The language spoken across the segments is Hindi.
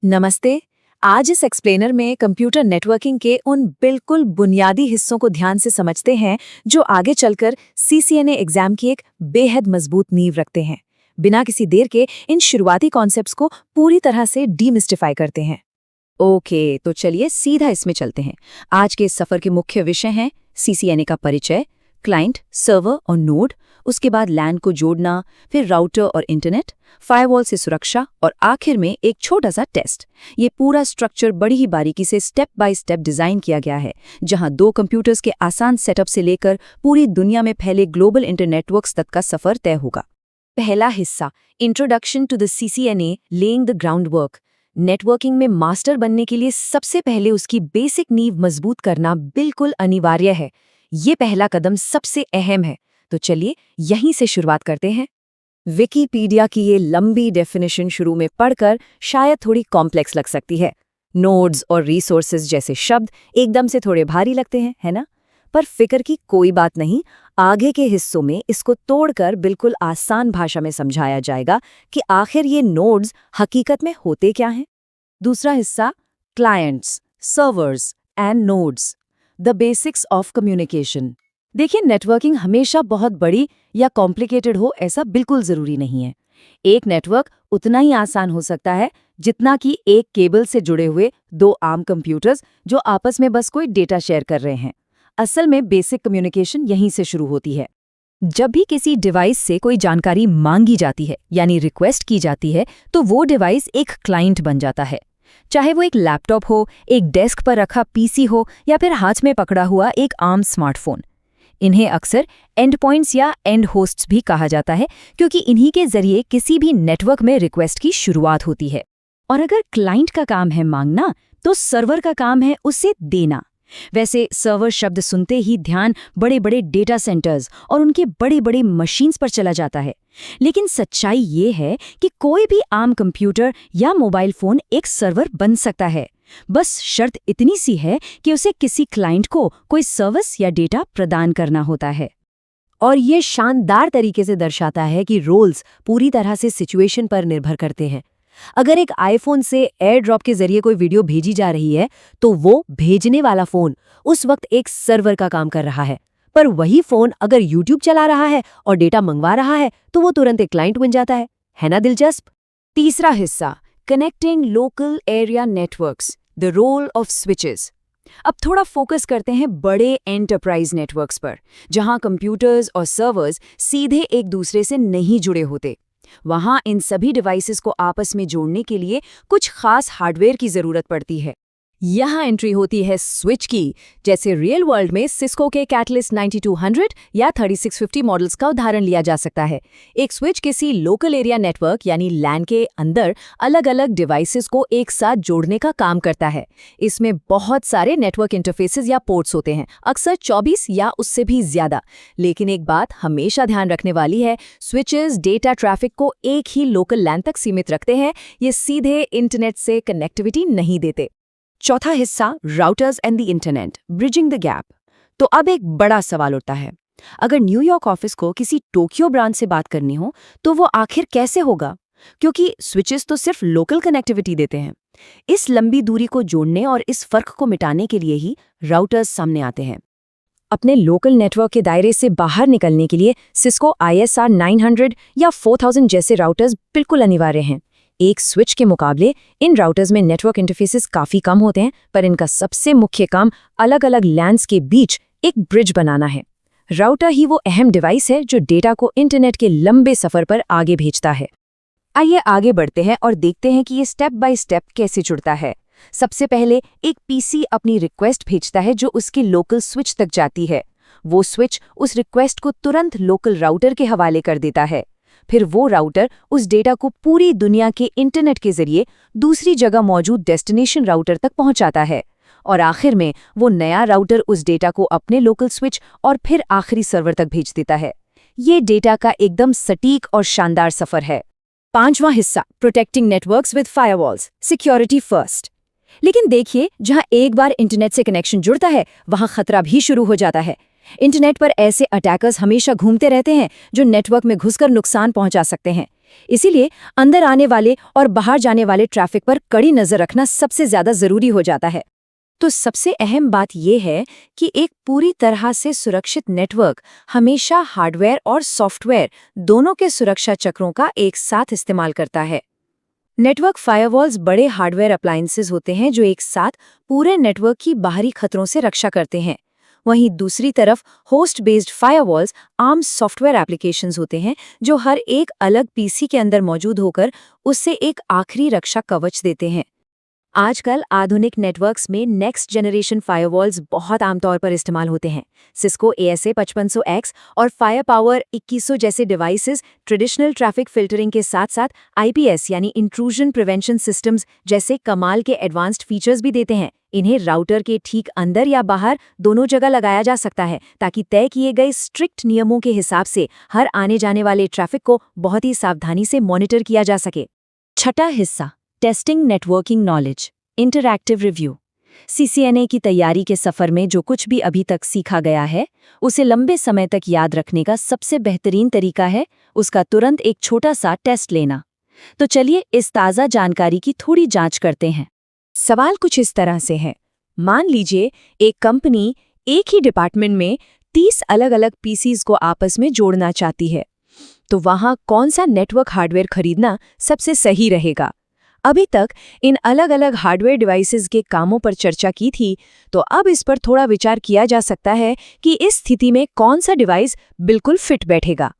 नमस्ते। आज इस एक्सप्लेनर में कंप्यूटर नेटवर्किंग के उन बिल्कुल बुनियादी हिस्सों को ध्यान से समझते हैं जो आगे चलकर सीसीएनए एग्जाम की एक बेहद मजबूत नींव रखते हैं। बिना किसी देर के इन शुरुआती कॉन्सेप्ट्स को पूरी तरह से डीमिस्टिफाई करते हैं। ओके, तो चलिए सीधा इसमें चलते हैं। आज के इस सफर के मुख्य विषय हैं सीसीएनए का परिचय, क्लाइंट, सर्वर और नोड, उसके बाद लैन को जोड़ना, फिर राउटर और इंटरनेट, फायरवॉल से सुरक्षा और आखिर में एक छोटा सा टेस्ट। ये पूरा स्ट्रक्चर बड़ी ही बारीकी से स्टेप बाय स्टेप डिजाइन किया गया है, जहां दो कंप्यूटर्स के आसान सेटअप से लेकर पूरी दुनिया में फैले ग्लोबल इंटरनेटवर्क्स तक का सफर तय होगा। पहला हिस्सा, introduction to the CCNA, laying the groundwork. Networking में मास्टर बनने के लिए सबसे पहले उसकी बेसिक नींव मजबूत करना बिल्कुल अनिवार्य है। ये पहला कदम सबसे अहम है, तो चलिए यहीं से शुरुआत करते हैं। विकिपीडिया की ये लंबी डेफिनेशन शुरू में पढ़कर शायद थोड़ी कॉम्प्लेक्स लग सकती है। नोड्स और रिसोर्सेज जैसे शब्द एकदम से थोड़े भारी लगते हैं, है ना? पर फिक्र की कोई बात नहीं, आगे के हिस्सों में इसको तोड़कर बिल्कुल आसान भाषा में समझाया जाएगा कि आखिर ये नोड्स हकीकत में होते क्या हैं। दूसरा हिस्सा, clients, servers end nodes, the basics of communication. देखिए, नेटवर्किंग हमेशा बहुत बड़ी या कॉम्प्लिकेटेड हो ऐसा बिल्कुल जरूरी नहीं है। एक नेटवर्क उतना ही आसान हो सकता है जितना कि एक केबल से जुड़े हुए दो आम कंप्यूटर्स जो आपस में बस कोई डेटा शेयर कर रहे हैं। असल में बेसिक कम्युनिकेशन यहीं से शुरू होती है। जब भी किसी डिवाइस से कोई जानकारी मांगी जाती है यानी रिक्वेस्ट की जाती है, तो वो डिवाइस एक क्लाइंट बन जाता है। चाहे वो एक लैपटॉप हो, एक डेस्क पर रखा पीसी हो या फिर हाथ में पकड़ा हुआ एक आम स्मार्टफोन। इन्हें अक्सर एंड पॉइंट्स या एंड होस्ट्स भी कहा जाता है, क्योंकि इन्हीं के जरिए किसी भी नेटवर्क में रिक्वेस्ट की शुरुआत होती है। और अगर क्लाइंट का काम है मांगना, तो सर्वर का काम है उसे देना। वैसे सर्वर शब्द सुनते ही ध्यान बड़े बड़े डेटा सेंटर्स और उनके बड़े बड़े मशीन्स पर चला जाता है, लेकिन सच्चाई ये है कि कोई भी आम कंप्यूटर या मोबाइल फोन एक सर्वर बन सकता है। बस शर्त इतनी सी है कि उसे किसी क्लाइंट को कोई सर्विस या डेटा प्रदान करना होता है। और ये शानदार तरीके से दर्शाता है कि रोल्स पूरी तरह से सिचुएशन पर निर्भर करते हैं। अगर एक आईफोन से एयर ड्रॉप के जरिए कोई वीडियो भेजी जा रही है, तो वो भेजने वाला फोन उस वक्त एक सर्वर का काम कर रहा है। पर वही फोन अगर यूट्यूब चला रहा है और डेटा मंगवा रहा है, तो वो तुरंत एक क्लाइंट बन जाता है ना दिलचस्प? तीसरा हिस्सा, connecting local area networks, the role of switches. अब थोड़ा फोकस करते हैं बड़े एंटरप्राइज नेटवर्क्स पर, जहां कंप्यूटर्स और सर्वर्स सीधे एक दूसरे से नहीं जुड़े होते। वहां इन सभी डिवाइसेस को आपस में जोड़ने के लिए कुछ खास हार्डवेयर की जरूरत पड़ती है। यहाँ एंट्री होती है स्विच की, जैसे रियल वर्ल्ड में सिस्को के कैटलिस्ट 9200 या 3650 मॉडल्स का उदाहरण लिया जा सकता है। एक स्विच किसी लोकल एरिया नेटवर्क यानी लैन के अंदर अलग अलग डिवाइसेस को एक साथ जोड़ने का काम करता है। इसमें बहुत सारे नेटवर्क इंटरफेसेस या पोर्ट्स होते हैं, अक्सर 24 या उससे भी ज्यादा। लेकिन एक बात हमेशा ध्यान रखने वाली है, स्विचेस डेटा ट्रैफिक को एक ही लोकल लैन तक सीमित रखते हैं, ये सीधे इंटरनेट से कनेक्टिविटी नहीं देते। चौथा हिस्सा, routers and the internet, bridging the gap. तो अब एक बड़ा सवाल उठता है, अगर न्यूयॉर्क ऑफिस को किसी टोक्यो ब्रांच से बात करनी हो, तो वो आखिर कैसे होगा? क्योंकि स्विचेस तो सिर्फ लोकल कनेक्टिविटी देते हैं। इस लंबी दूरी को जोड़ने और इस फर्क को मिटाने के लिए ही राउटर्स सामने आते हैं। अपने लोकल नेटवर्क के दायरे से बाहर निकलने के लिए सिस्को ISR 900 या 4000 जैसे राउटर्स बिल्कुल अनिवार्य हैं। एक स्विच के मुकाबले इन राउटर्स में नेटवर्क इंटरफेसेस काफ़ी कम होते हैं, पर इनका सबसे मुख्य काम अलग अलग लैन्स के बीच एक ब्रिज बनाना है। राउटर ही वो अहम डिवाइस है जो डेटा को इंटरनेट के लंबे सफ़र पर आगे भेजता है। आइए आगे बढ़ते हैं और देखते हैं कि ये स्टेप बाय स्टेप कैसे जुड़ता है। सबसे पहले एक पीसी अपनी रिक्वेस्ट भेजता है जो उसके लोकल स्विच तक जाती है। वो स्विच उस रिक्वेस्ट को तुरंत लोकल राउटर के हवाले कर देता है। फिर वो राउटर उस डेटा को पूरी दुनिया के इंटरनेट के जरिए दूसरी जगह मौजूद डेस्टिनेशन राउटर तक पहुंचाता है। और आखिर में वो नया राउटर उस डेटा को अपने लोकल स्विच और फिर आखिरी सर्वर तक भेज देता है। ये डेटा का एकदम सटीक और शानदार सफर है। पांचवां हिस्सा, protecting networks with firewalls, security first. लेकिन देखिए, जहां एक बार इंटरनेट से कनेक्शन जुड़ता है, वहां खतरा भी शुरू हो जाता है। इंटरनेट पर ऐसे अटैकर्स हमेशा घूमते रहते हैं जो नेटवर्क में घुसकर नुकसान पहुंचा सकते हैं। इसीलिए अंदर आने वाले और बाहर जाने वाले ट्रैफिक पर कड़ी नजर रखना सबसे ज्यादा जरूरी हो जाता है। तो सबसे अहम बात यह है कि एक पूरी तरह से सुरक्षित नेटवर्क हमेशा हार्डवेयर और सॉफ्टवेयर दोनों के सुरक्षा चक्रों का एक साथ इस्तेमाल करता है। नेटवर्क फायरवॉल्स बड़े हार्डवेयर अप्लायंसेस होते हैं जो एक साथ पूरे नेटवर्क की बाहरी खतरों से रक्षा करते हैं। वहीं दूसरी तरफ होस्ट बेस्ड फायरवॉल्स आम सॉफ्टवेयर एप्लीकेशंस होते हैं जो हर एक अलग पीसी के अंदर मौजूद होकर उससे एक आखिरी रक्षा कवच देते हैं। आजकल आधुनिक नेटवर्क्स में नेक्स्ट जनरेशन फायरवॉल्स बहुत आमतौर पर इस्तेमाल होते हैं। सिस्को ASA 5500X और फायरपावर 2100 जैसे डिवाइसेस ट्रेडिशनल ट्रैफिक फिल्टरिंग के साथ साथ IPS यानी इंट्रूजन प्रिवेंशन सिस्टम्स जैसे कमाल के एडवांस्ड फीचर्स भी देते हैं। इन्हें राउटर के ठीक अंदर या बाहर दोनों जगह लगाया जा सकता है ताकि तय किए गए स्ट्रिक्ट नियमों के हिसाब से हर आने जाने वाले ट्रैफिक को बहुत ही सावधानी से मॉनिटर किया जा सके। छठा हिस्सा, testing networking knowledge, interactive review. CCNA की तैयारी के सफर में जो कुछ भी अभी तक सीखा गया है उसे लंबे समय तक याद रखने का सबसे बेहतरीन तरीका है उसका तुरंत एक छोटा सा टेस्ट लेना। तो चलिए इस ताज़ा जानकारी की थोड़ी जांच करते हैं। सवाल कुछ इस तरह से है, मान लीजिए एक कंपनी एक ही डिपार्टमेंट में 30 अलग-अलग PCs को आपस में जोड़ना चाहती है, तो वहां कौन सा नेटवर्क हार्डवेयर खरीदना सबसे सही रहेगा? अभी तक इन अलग अलग हार्डवेयर डिवाइसेस के कामों पर चर्चा की थी, तो अब इस पर थोड़ा विचार किया जा सकता है कि इस स्थिति में कौन सा डिवाइस बिल्कुल फिट बैठेगा।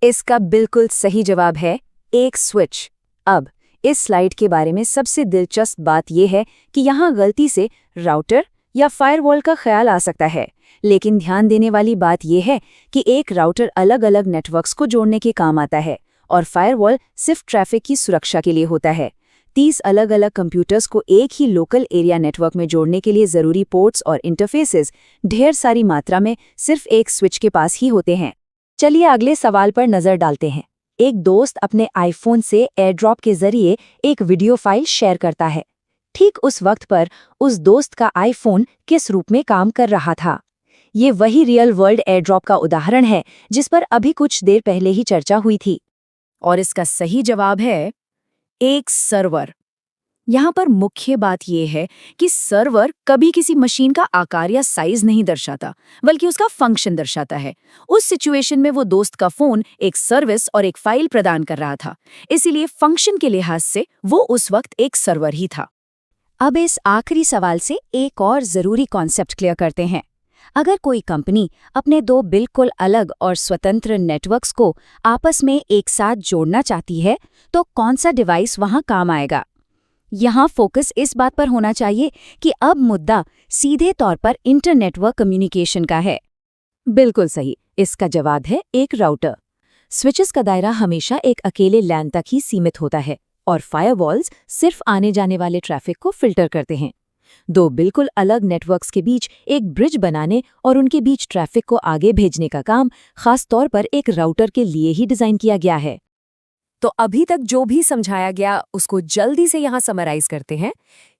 इसका बिल्कुल सही जवाब है एक स्विच। अब इस स्लाइड के बारे में सबसे दिलचस्प बात यह है कि यहाँ गलती से राउटर या फायरवॉल का ख्याल आ सकता है, लेकिन ध्यान देने वाली बात यह है कि एक राउटर अलग अलग नेटवर्क्स को जोड़ने के काम आता है और फायरवॉल सिर्फ ट्रैफिक की सुरक्षा के लिए होता है। 30 अलग अलग कंप्यूटर्स को एक ही लोकल एरिया नेटवर्क में जोड़ने के लिए ज़रूरी पोर्ट्स और इंटरफेसेस ढेर सारी मात्रा में सिर्फ एक स्विच के पास ही होते हैं। चलिए अगले सवाल पर नज़र डालते हैं। एक दोस्त अपने आईफोन से एयरड्रॉप के जरिए एक वीडियो फाइल शेयर करता है। ठीक उस वक्त पर उस दोस्त का आईफोन किस रूप में काम कर रहा था? ये वही रियल वर्ल्ड एयरड्रॉप का उदाहरण है जिस पर अभी कुछ देर पहले ही चर्चा हुई थी। और इसका सही जवाब है एक सर्वर। यहाँ पर मुख्य बात यह है कि सर्वर कभी किसी मशीन का आकार या साइज नहीं दर्शाता, बल्कि उसका फंक्शन दर्शाता है। उस सिचुएशन में वो दोस्त का फोन एक सर्विस और एक फाइल प्रदान कर रहा था, इसीलिए फंक्शन के लिहाज से वो उस वक्त एक सर्वर ही था। अब इस आखिरी सवाल से एक और जरूरी कॉन्सेप्ट क्लियर करते हैं। अगर कोई कंपनी अपने दो बिल्कुल अलग और स्वतंत्र नेटवर्क्स को आपस में एक साथ जोड़ना चाहती है, तो कौन सा डिवाइस वहां काम आएगा? यहाँ फोकस इस बात पर होना चाहिए कि अब मुद्दा सीधे तौर पर इंटरनेटवर्क कम्युनिकेशन का है। बिल्कुल सही, इसका जवाब है एक राउटर। स्विचेस का दायरा हमेशा एक अकेले लैन तक ही सीमित होता है और फायरवॉल्स सिर्फ आने जाने वाले ट्रैफिक को फिल्टर करते हैं। दो बिल्कुल अलग नेटवर्क्स के बीच एक ब्रिज बनाने और उनके बीच ट्रैफिक को आगे भेजने का काम खास तौर पर एक राउटर के लिए ही डिजाइन किया गया है। तो अभी तक जो भी समझाया गया उसको जल्दी से यहाँ समराइज करते हैं।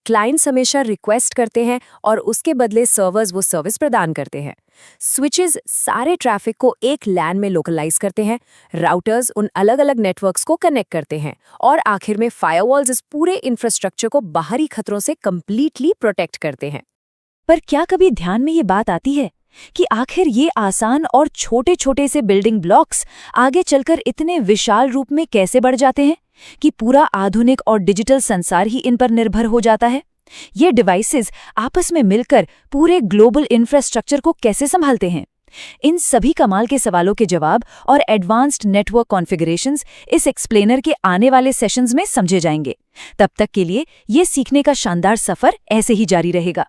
क्लाइंट्स हमेशा रिक्वेस्ट करते हैं और उसके बदले सर्वर्स वो सर्विस प्रदान करते हैं। स्विचेस सारे ट्रैफिक को एक लैन में लोकलाइज करते हैं, राउटर्स उन अलग अलग नेटवर्क्स को कनेक्ट करते हैं और आखिर में फायरवॉल्स इस पूरे इंफ्रास्ट्रक्चर को बाहरी खतरों से कंप्लीटली प्रोटेक्ट करते हैं। पर क्या कभी ध्यान में ये बात आती है कि आखिर ये आसान और छोटे छोटे से बिल्डिंग ब्लॉक्स आगे चलकर इतने विशाल रूप में कैसे बढ़ जाते हैं कि पूरा आधुनिक और डिजिटल संसार ही इन पर निर्भर हो जाता है? ये डिवाइसेस आपस में मिलकर पूरे ग्लोबल इंफ्रास्ट्रक्चर को कैसे संभालते हैं? इन सभी कमाल के सवालों के जवाब और एडवांस्ड नेटवर्क कॉन्फ़िगरेशंस इस एक्सप्लेनर के आने वाले सेशंस में समझे जाएंगे। तब तक के लिए ये सीखने का शानदार सफर ऐसे ही जारी रहेगा।